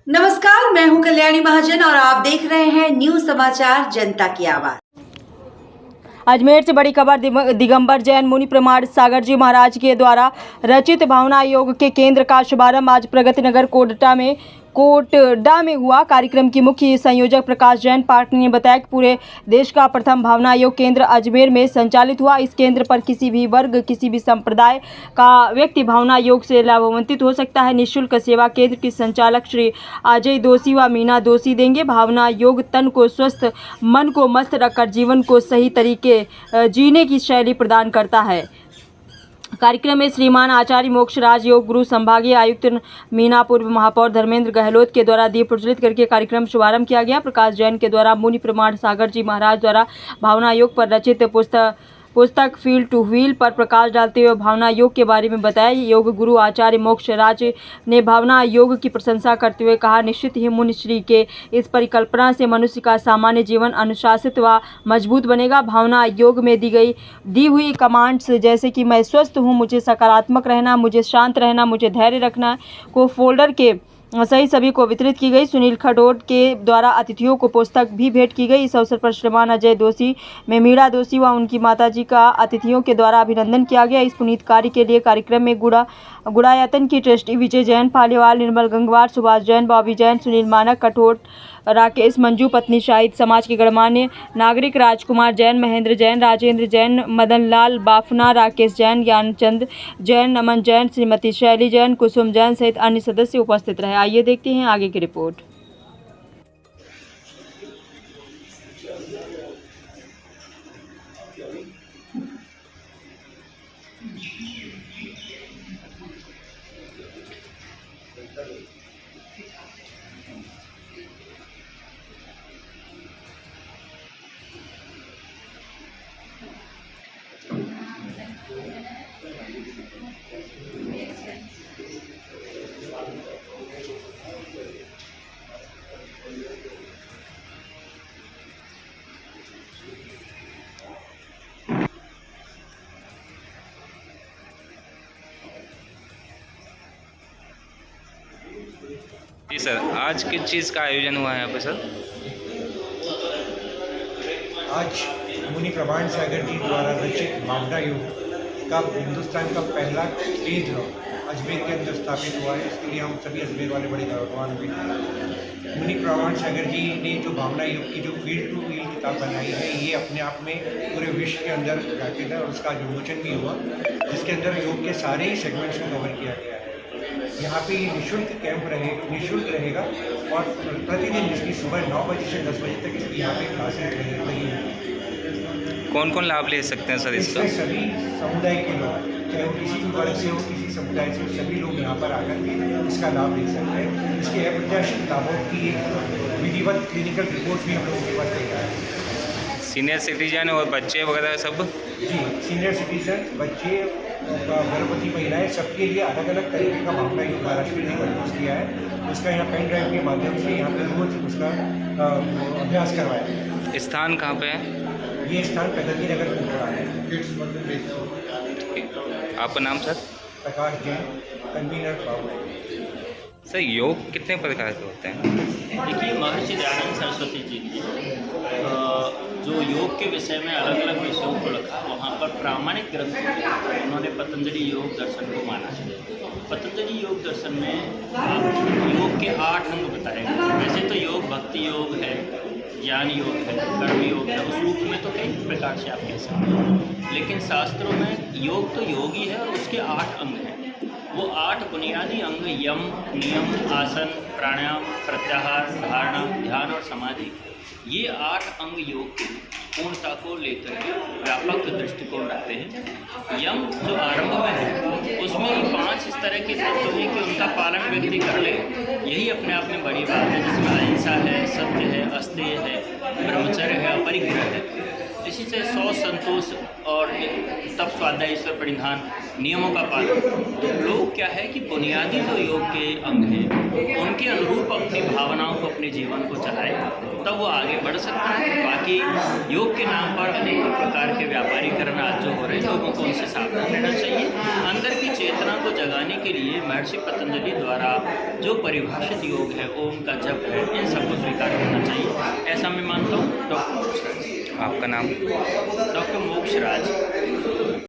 नमस्कार, मैं हूं कल्याणी महाजन और आप देख रहे हैं न्यूज समाचार जनता की आवाज। अजमेर से बड़ी खबर। दिगंबर जैन मुनि प्रमाण सागर जी महाराज के द्वारा रचित भावना योग के केंद्र का शुभारंभ आज प्रगति नगर कोटडा में हुआ। कार्यक्रम की मुख्य संयोजक प्रकाश जैन पाटनी ने बताया कि पूरे देश का प्रथम भावना योग केंद्र अजमेर में संचालित हुआ। इस केंद्र पर किसी भी वर्ग, किसी भी संप्रदाय का व्यक्ति भावना योग से लाभान्वित हो सकता है। निःशुल्क सेवा केंद्र की संचालक श्री अजय दोषी व मीना दोषी देंगे। भावना योग तन को स्वस्थ, मन को मस्त रखकर जीवन को सही तरीके जीने की शैली प्रदान करता है। कार्यक्रम में श्रीमान आचार्य मोक्षराज योग गुरु संभागीय आयुक्त मीना, पूर्व महापौर धर्मेंद्र गहलोत के द्वारा दीप प्रज्वलित करके कार्यक्रम शुभारंभ किया गया। प्रकाश जैन के द्वारा मुनि प्रमाण सागर जी महाराज द्वारा भावना योग पर रचित पुस्तक फील टू व्हील पर प्रकाश डालते हुए भावना योग के बारे में बताया। योग गुरु आचार्य मोक्षराज ने भावना योग की प्रशंसा करते हुए कहा, निश्चित ही मुनि श्री के इस परिकल्पना से मनुष्य का सामान्य जीवन अनुशासित व मजबूत बनेगा। भावना योग में दी हुई कमांड्स जैसे कि मैं स्वस्थ हूँ, मुझे सकारात्मक रहना, मुझे शांत रहना, मुझे धैर्य रखना को फोल्डर के सही सभी को वितरित की गई। सुनील खडोट के द्वारा अतिथियों को पुस्तक भी भेंट की गई। इस अवसर पर श्रीमान अजय दोषी में मीणा दोषी व उनकी माताजी का अतिथियों के द्वारा अभिनंदन किया गया। इस पुनीत कार्य के लिए कार्यक्रम में गुड़ायतन की ट्रस्टी विजय जैन, पालीवाल, निर्मल गंगवार, सुभाष जैन, बॉबी जैन, सुनील मानक, कठोट, राकेश, मंजू पत्नी, शाहिद समाज के गणमान्य नागरिक, राजकुमार जैन, महेंद्र जैन, राजेंद्र जैन, मदन लाल बाफना, राकेश जैन, ज्ञानचंद जैन, नमन जैन, श्रीमती शैली जैन, कुसुम जैन सहित अन्य सदस्य उपस्थित रहे। आइए देखते हैं आगे की रिपोर्ट। जी सर, आज किस चीज़ का आयोजन हुआ है यहाँ पे सर? आज मुनि प्रमाण सागर जी द्वारा रचित भावना योग का हिंदुस्तान का पहला केंद्र अजमेर के अंदर स्थापित हुआ है। इसके लिए हम सभी अजमेर वाले बड़े गौरवान हुए हैं। मुनि प्रमाण सागर जी ने जो भावना योग की जो फील्ड टू व्हील किताब बनाई है, ये अपने आप में पूरे विश्व के अंदर रचित है और उसका विमोचन भी हुआ, जिसके अंदर योग के सारे ही सेगमेंट्स को कवर किया गया है। यहाँ पे निःशुल्क कैंप निःशुल्क रहेगा और प्रतिदिन इसकी सुबह 9 बजे से 10 बजे तक इसकी यहाँ पे क्लासेज लगेगी। कौन कौन लाभ ले सकते हैं सर इसका? सभी समुदाय के लोग, चाहे वो किसी भी वर्ग से हो, किसी समुदाय से, सभी लोग यहाँ पर आकर के इसका लाभ ले सकते हैं। इसके अप्रत्याशित लाभों की एक विधिवत क्लिनिकल रिपोर्ट भी हम लोगों के पास तैयार है। सीनियर सिटीजन और बच्चे वगैरह सब? जी, सीनियर सिटीजन, बच्चे, गर्भवती महिलाएं, सबके लिए अलग अलग तरीके का भावना योग महाराष्ट्र ने प्रपोज किया है। उसका यहाँ पेन ड्राइव के माध्यम से यहाँ पे रोज उसका अभ्यास करवाया। स्थान कहाँ पे है? ये स्थान प्रगति नगर कोटड़ा है। आपका नाम सर? प्रकाश जैन, कन्वीनर बाबू। सर, योग कितने प्रकार के होते हैं? देखिए, महर्षि दयानंद सरस्वती जी ने जो योग के विषय में अलग अलग विषयों को रखा, वहाँ पर प्रामाणिक ग्रंथ उन्होंने पतंजलि योग दर्शन को माना है। पतंजलि योग दर्शन में योग के 8 अंग बताए गए। वैसे तो योग भक्ति योग है, ज्ञान योग है, कर्म योग है, उस रूप में तो कई प्रकार से आप कह सकते हैं, लेकिन शास्त्रों में योग तो योग ही है और उसके 8 अंग हैं। वो 8 बुनियादी अंग यम, नियम, आसन, प्राणायाम, प्रत्याहार, धारणा, ध्यान और समाधि, ये 8 अंग योग की पूर्णता को लेकर के व्यापक दृष्टिकोण रखते हैं। यम जो आरंभ में है, उसमें ही 5 इस तरह के तत्व हैं कि उनका पालन व्यक्ति कर ले, यही अपने आप में बड़ी बात है, जिसमें अहिंसा है, सत्य है, अस्तेय है, ब्रह्मचर्य है, अपरिग्रह है। इसी से 100 संतोष और तप, स्वाध्याय, ईश्वर परिधान, नियमों का पालन। तो लोग क्या है कि बुनियादी जो योग के अंग हैं, उनके अनुरूप अंग अपनी भावनाओं को, अपने जीवन को चलाए, तब वो आगे बढ़ सकता है। बाकी योग के नाम पर अनेक प्रकार के व्यापारीकरण आज जो हो रहे हैं, लोगों को उनसे सावधान रहना चाहिए। अंदर की चेतना को जगाने के लिए महर्षि पतंजलि द्वारा जो परिभाषित योग है, ओम का जप है, इन सबको स्वीकार करना चाहिए, ऐसा मैं मानता हूँ। डॉक्टर मोक्षराज। आपका नाम? डॉक्टर मोक्षराज।